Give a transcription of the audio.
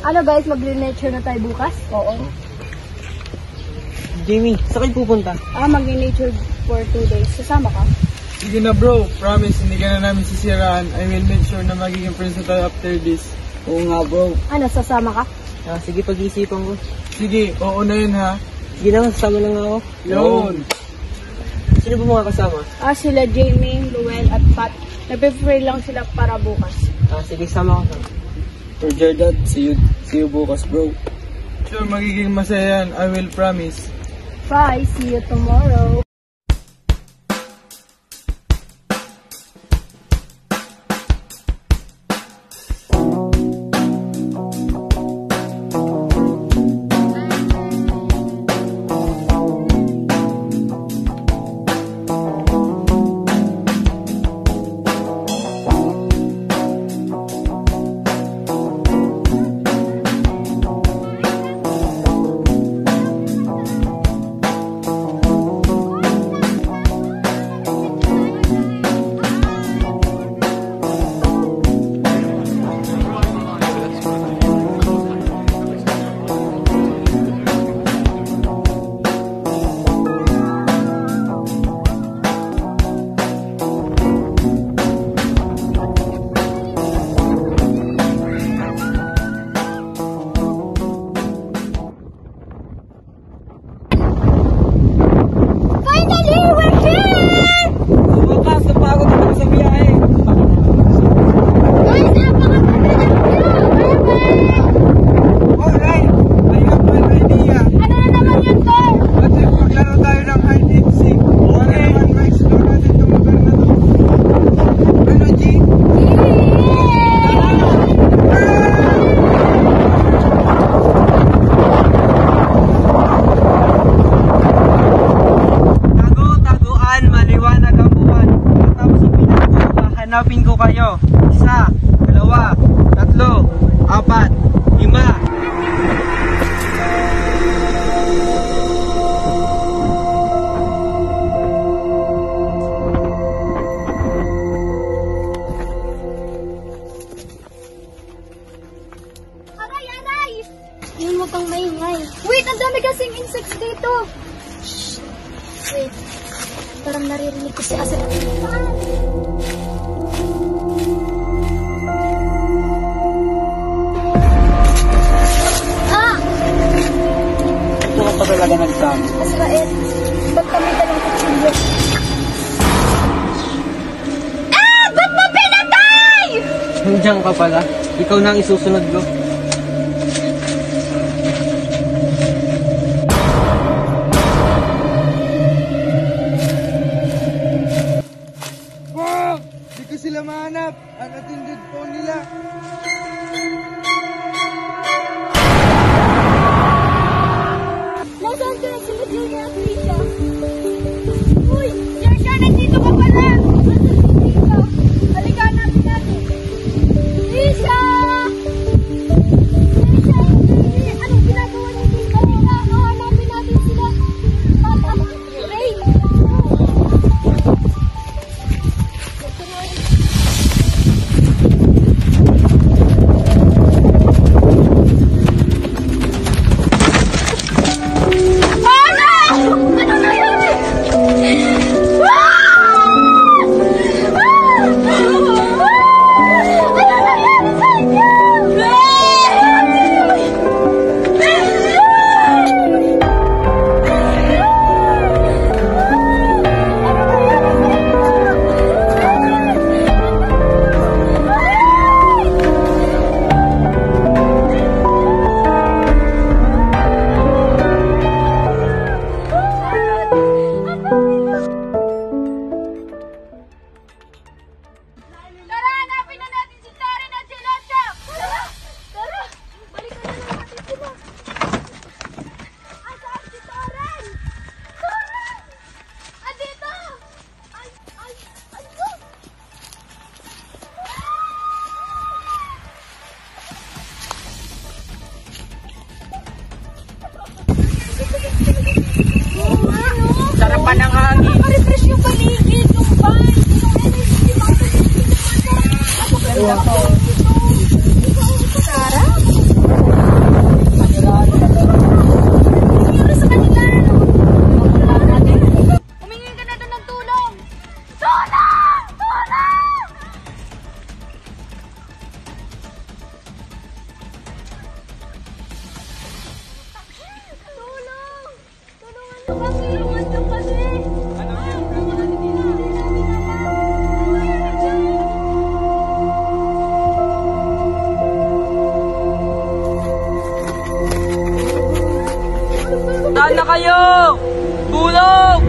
Ano guys, mag-nature na tayo bukas? Oo. Jamie, saan kayo pupunta? Mag-nature for 2 days. Sasama ka? Sige na bro, promise hindi ka na namin sisiraan. I will make sure na magiging friends na tayo after this. Oo nga bro. Ano, sasama ka? Sige, pag-iisipan ko. Sige, oo na yun ha. Sige na, kasama lang ako. Yun! Sino ba mga kasama? Sila Jamie, Luel, at Pat. Nag-prefer lang sila para bukas. Sige, sama ko. Roger that. See you bukas bro. Sure, magiging masaya yan. I will promise. Bye, see you tomorrow. Hanapin ko kayo. 1, 2, 3, 4, 5. Aray! Yun mo kang maingay. Wait, ang dami kasing insects dito. Shh. Wait. Parang naririnig ko si Asad. Ito ka pa talaga nagtama. Asrael, ba't kami dalang kutsilyo? Ba't mo pinatay? Nandiyan ka pala. Ikaw na ang isusunod ko. Di ko sila mahanap. Ang attended phone nila. Nasaan ka na sila Julia at Risha? Uy! Risha, nandito ka pala! Risha! Halika, hanapin natin! Risha! Risha! Anong ginagawa niyo dito? Halika, hanapin natin sila! Papa! Ray! Sarapan ng hangin. Refresh yung paligid, yung vibes, yung energy, yung mga Sarap! Saan na kayo? Tulong!